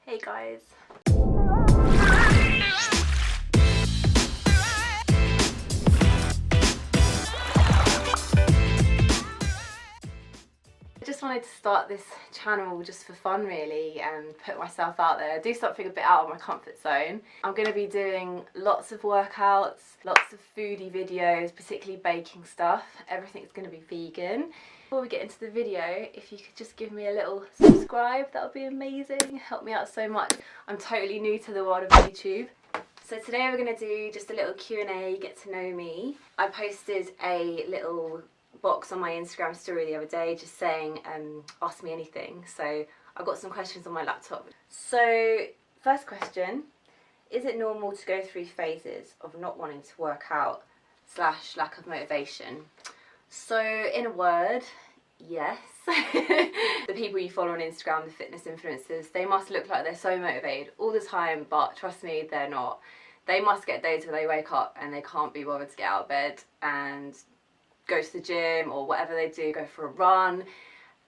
Hey guys. I just wanted to start this channel just for fun really and put myself out there, do something a bit out of my comfort zone. I'm going to be doing lots of workouts, lots of foodie videos, particularly baking stuff. Everything's going to be vegan. Before we get into the video, if you could just give me a little subscribe, that would be amazing. Help me out so much. I'm totally new to the world of YouTube. So today we're going to do just a little Q&A, get to know me. I posted a little box on my Instagram story the other day just saying ask me anything. So I've got some questions on my laptop. So first question, is it normal to go through phases of not wanting to work out / lack of motivation? So in a word, yes. The people you follow on Instagram, the fitness influencers, they must look like they're so motivated all the time, but trust me, they're not. They must get days where they wake up and they can't be bothered to get out of bed and go to the gym or whatever they do, go for a run.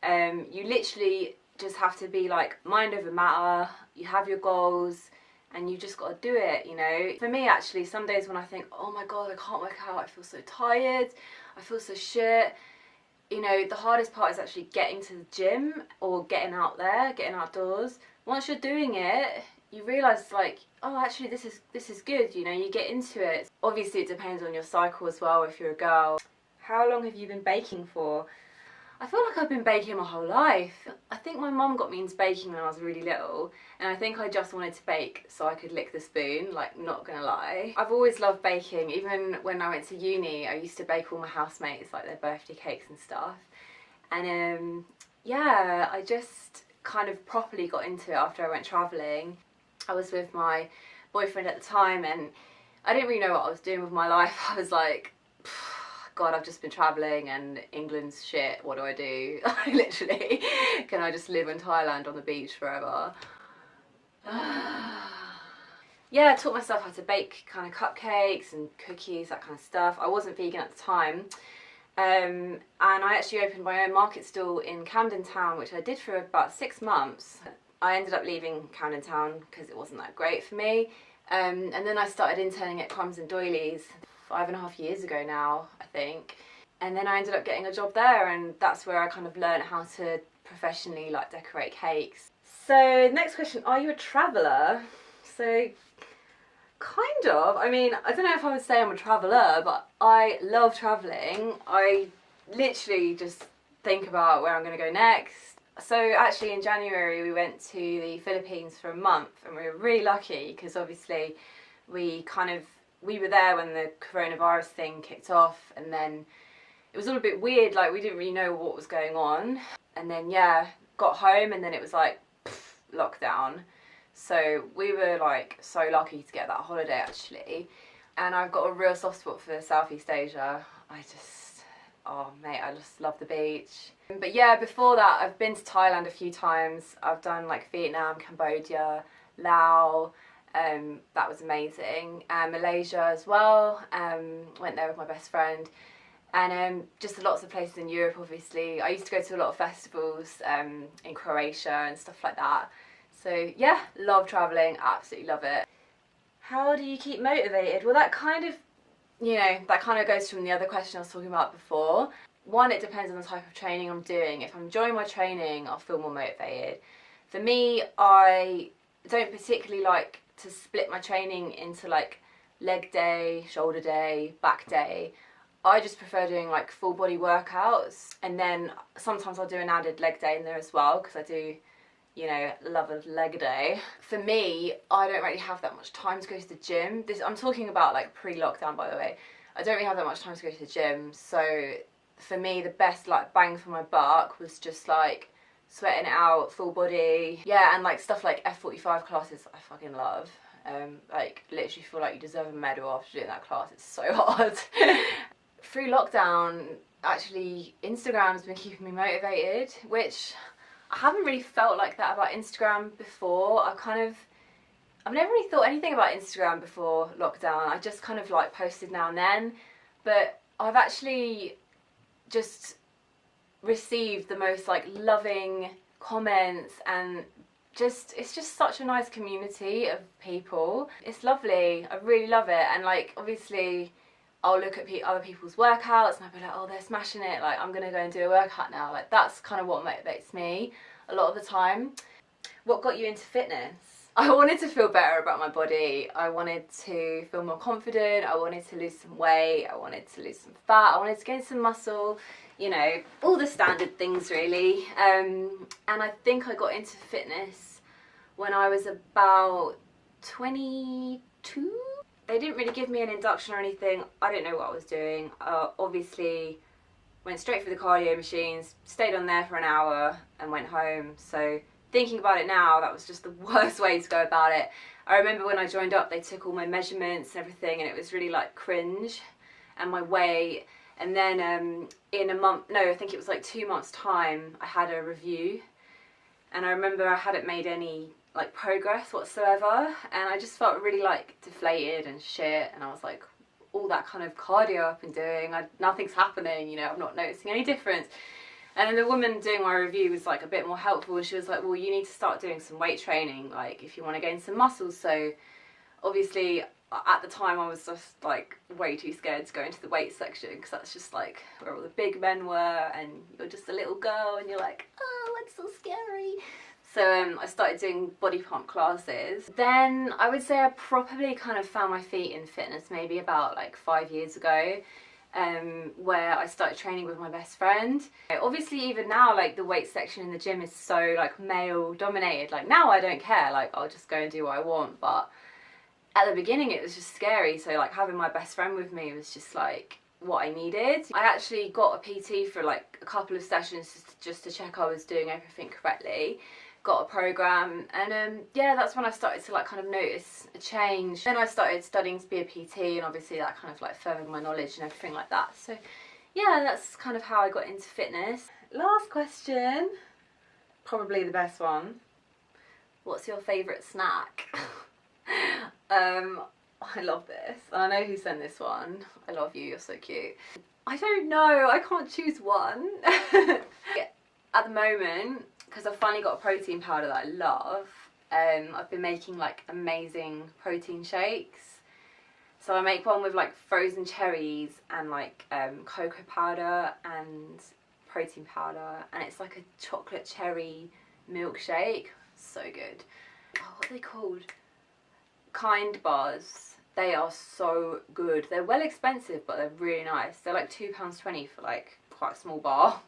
You literally just have to be like mind over matter. You have your goals and you just got to do it, you know. For me actually, some days when I think, oh my god, I can't work out, I feel so tired, I feel so shit, you know, the hardest part is actually getting to the gym or getting out there, getting outdoors. Once you're doing it, you realise like, oh actually this is good, you know, you get into it. Obviously it depends on your cycle as well if you're a girl. How long have you been baking for? I feel like I've been baking my whole life. I think my mum got me into baking when I was really little, and I think I just wanted to bake so I could lick the spoon, like, not gonna lie. I've always loved baking. Even when I went to uni, I used to bake all my housemates, like, their birthday cakes and stuff. And yeah, I just kind of properly got into it after I went travelling. I was with my boyfriend at the time and I didn't really know what I was doing with my life. I was like, God, I've just been travelling and England's shit, what do I do? Literally, can I just live in Thailand on the beach forever? Yeah, I taught myself how to bake kind of cupcakes and cookies, that kind of stuff. I wasn't vegan at the time. And I actually opened my own market stall in Camden Town, which I did for about 6 months. I ended up leaving Camden Town because it wasn't that great for me. And then I started interning at Crumbs and Doilies 5.5 years ago now, I think. And then I ended up getting a job there, and that's where I kind of learned how to professionally like decorate cakes. So next question, are you a traveller? So kind of. I mean, I don't know if I would say I'm a traveller, but I love travelling. I literally just think about where I'm going to go next. So actually in January we went to the Philippines for a month, and we were really lucky because obviously we were there when the coronavirus thing kicked off, and then it was all a bit weird, like we didn't really know what was going on. And then yeah, got home and then it was like pff, lockdown. So we were like so lucky to get that holiday actually. And I've got a real soft spot for Southeast Asia. Oh mate, I just love the beach. But yeah, before that I've been to Thailand a few times. I've done like Vietnam, Cambodia, Laos. That was amazing. Malaysia as well, went there with my best friend. And just lots of places in Europe obviously. I used to go to a lot of festivals in Croatia and stuff like that. So yeah, love travelling, absolutely love it. How do you keep motivated? Well, that kind of, you know, that kind of goes from the other question I was talking about before. One, it depends on the type of training I'm doing. If I'm enjoying my training, I'll feel more motivated. For me, I don't particularly like to split my training into like leg day, shoulder day, back day. I just prefer doing like full body workouts, and then sometimes I'll do an added leg day in there as well because I do, you know, love a leg day. For me, I don't really have that much time to go to the gym. I'm talking about like pre-lockdown, by the way. I don't really have that much time to go to the gym, so for me the best like bang for my buck was just like sweating it out, full body. Yeah, and like stuff like F45 classes I fucking love. Like literally feel like you deserve a medal after doing that class, it's so hard. Through lockdown, actually Instagram's been keeping me motivated, which I haven't really felt like that about Instagram before. I've never really thought anything about Instagram before lockdown. I just kind of like posted now and then, but I've actually just received the most like loving comments and it's just such a nice community of people. It's lovely. I really love it. And like, obviously I'll look at other people's workouts and I'll be like, oh, they're smashing it, like I'm gonna go and do a workout now. Like that's kind of what motivates me a lot of the time. What got you into fitness? I wanted to feel better about my body. I wanted to feel more confident. I wanted to lose some weight. I wanted to lose some fat. I wanted to gain some muscle. You know, all the standard things really. And I think I got into fitness when I was about 22. They didn't really give me an induction or anything. I didn't know what I was doing. Obviously, went straight for the cardio machines, stayed on there for an hour and went home. So thinking about it now, that was just the worst way to go about it. I remember when I joined up, they took all my measurements and everything, and it was really like cringe, and my weight. And then in a month, no, I think it was like 2 months time, I had a review, and I remember I hadn't made any like progress whatsoever, and I just felt really like deflated and shit, and I was like, all that kind of cardio I've been doing, nothing's happening, you know, I'm not noticing any difference. And then the woman doing my review was like a bit more helpful, and she was like, well, you need to start doing some weight training, like if you want to gain some muscles. So obviously at the time I was just like way too scared to go into the weight section, because that's just like where all the big men were, and you're just a little girl and you're like, oh, it's so scary. So I started doing body pump classes. Then I would say I probably kind of found my feet in fitness maybe about like 5 years ago, where I started training with my best friend. Obviously even now, like the weight section in the gym is so like male dominated. Like now I don't care, like I'll just go and do what I want, but at the beginning it was just scary. So like having my best friend with me was just like what I needed. I actually got a PT for like a couple of sessions just to check I was doing everything correctly. Got a program, and yeah, that's when I started to like kind of notice a change. Then I started studying to be a PT, and obviously that kind of like furthered my knowledge and everything like that. So yeah, that's kind of how I got into fitness. Last question, probably the best one. What's your favourite snack? I love this, and I know who sent this one. I love you, you're so cute. I don't know, I can't choose one. At the moment, because I've finally got a protein powder that I love, I've been making like amazing protein shakes. So I make one with like frozen cherries and like cocoa powder and protein powder, and it's like a chocolate cherry milkshake. So good. Oh, what are they called? Kind bars. They are so good. They're well expensive, but they're really nice. They're like £2.20 for like quite a small bar.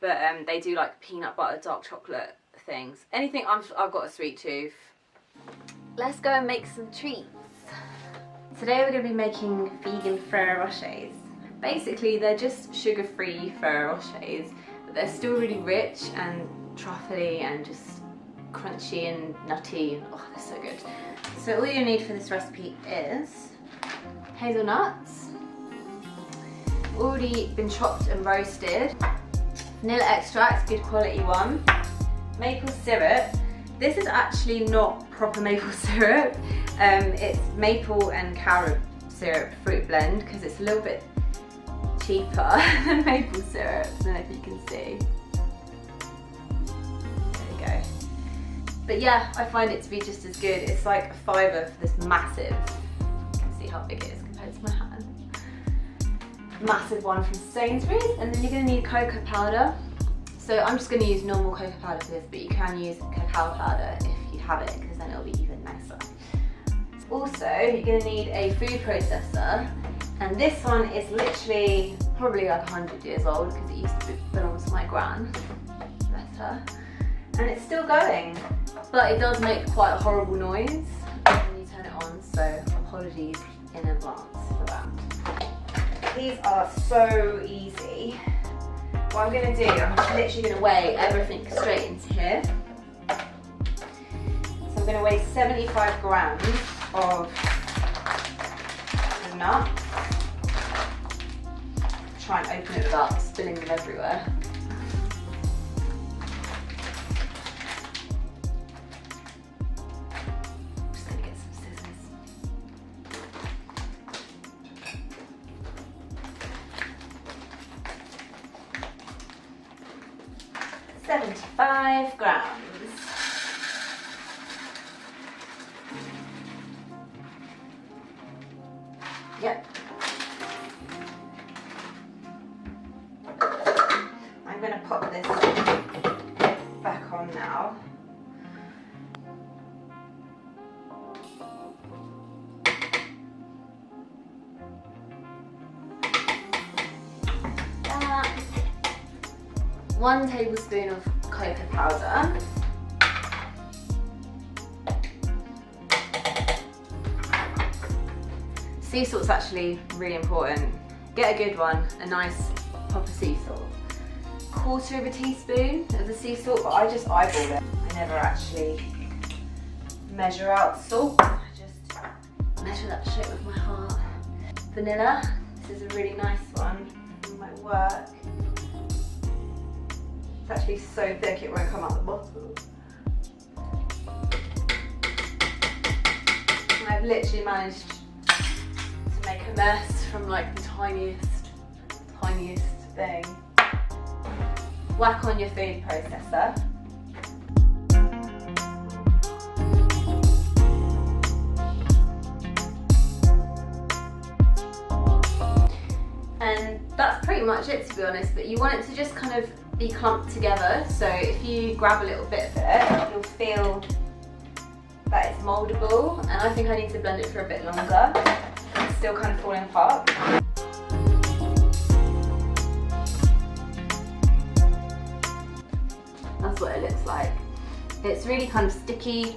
But they do like peanut butter dark chocolate things. Anything, I've got a sweet tooth. Let's go and make some treats. Today we're going to be making vegan Ferrero Rochers. Basically they're just sugar-free Ferrero Rochers, but they're still really rich and truffly and just crunchy and nutty. Oh, they're so good. So all you need for this recipe is hazelnuts, already been chopped and roasted. Vanilla extract, good quality one. Maple syrup. This is actually not proper maple syrup. It's maple and carob syrup fruit blend, because it's a little bit cheaper than maple syrup. I don't know if you can see. There we go. But yeah, I find it to be just as good. It's like a £5 for this massive. You can see how big it is compared to my hand. Massive one from Sainsbury's. And then you're going to need cocoa powder. So I'm just going to use normal cocoa powder for this, but you can use cacao powder if you have it, because then it'll be even nicer. Also, you're going to need a food processor, and this one is literally probably like 100 years old, because it used to belong to my gran, bless her, and it's still going, but it does make quite a horrible noise when you turn it on, so apologies in advance for that. These are so easy. What I'm going to do, I'm just literally going to weigh everything straight into here. So I'm going to weigh 75 grams of the nut. Try and open it without spilling them everywhere. I'm just going to get some scissors. 75 grams. to pop this back on now. That. 1 tablespoon of cocoa powder. Sea salt's actually really important. Get a good one, a nice proper sea salt. 1/4 teaspoon of the sea salt, but I just eyeball it. I never actually measure out salt. I just measure that shit with my heart. Vanilla, this is a really nice one. It might work. It's actually so thick it won't come out the bottle. And I've literally managed to make a mess from like the tiniest thing. Whack on your food processor. And that's pretty much it, to be honest, but you want it to just kind of be clumped together, so if you grab a little bit of it, you'll feel that it's mouldable, and I think I need to blend it for a bit longer. It's still kind of falling apart. That's what it looks like. It's really kind of sticky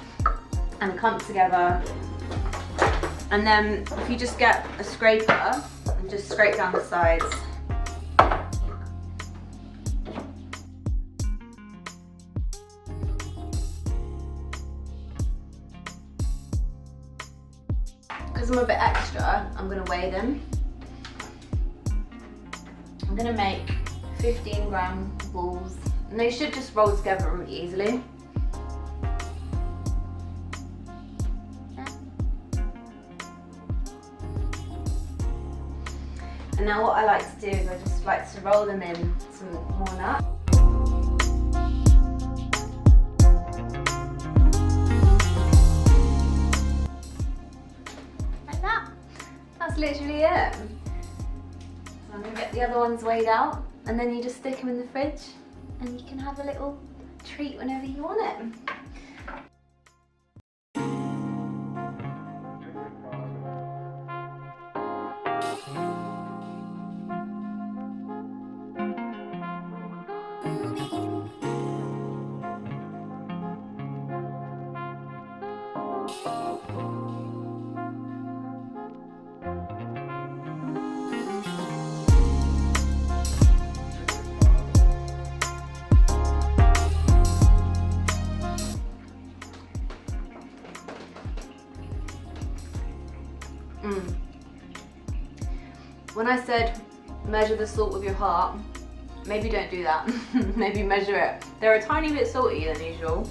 and clumped together. And then if you just get a scraper and just scrape down the sides. Because I'm a bit extra, I'm going to weigh them. I'm going to make 15-gram balls. And they should just roll together really easily. And now what I like to do is I just like to roll them in some more nuts. Like that. That's literally it. So I'm going to get the other ones weighed out, and then you just stick them in the fridge and you can have a little treat whenever you want it. When I said measure the salt with your heart, maybe don't do that. Maybe measure it. They're a tiny bit salty than usual.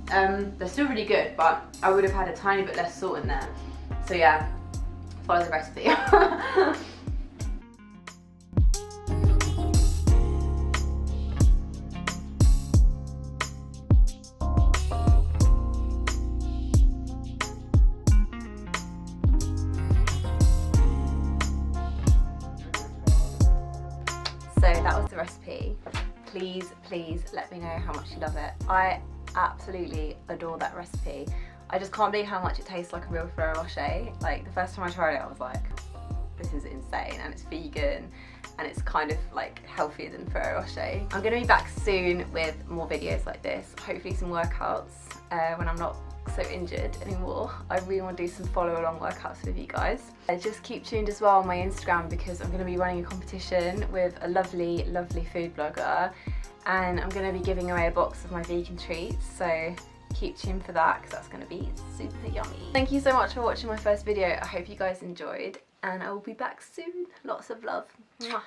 They're still really good, but I would have had a tiny bit less salt in there. So yeah, follow the recipe. So that was the recipe. Please let me know how much you love it. I absolutely adore that recipe. I just can't believe how much it tastes like a real Ferrero Rocher. Like the first time I tried it, I was like, this is insane, and it's vegan and it's kind of like healthier than Ferrero Rocher. I'm gonna be back soon with more videos like this, hopefully some workouts when I'm not so injured anymore. I really want to do some follow along workouts with you guys. Just keep tuned as well on my Instagram, because I'm going to be running a competition with a lovely food blogger, and I'm going to be giving away a box of my vegan treats, so keep tuned for that because that's going to be super yummy. Thank you so much for watching my first video. I hope you guys enjoyed, and I will be back soon. Lots of love. Mwah.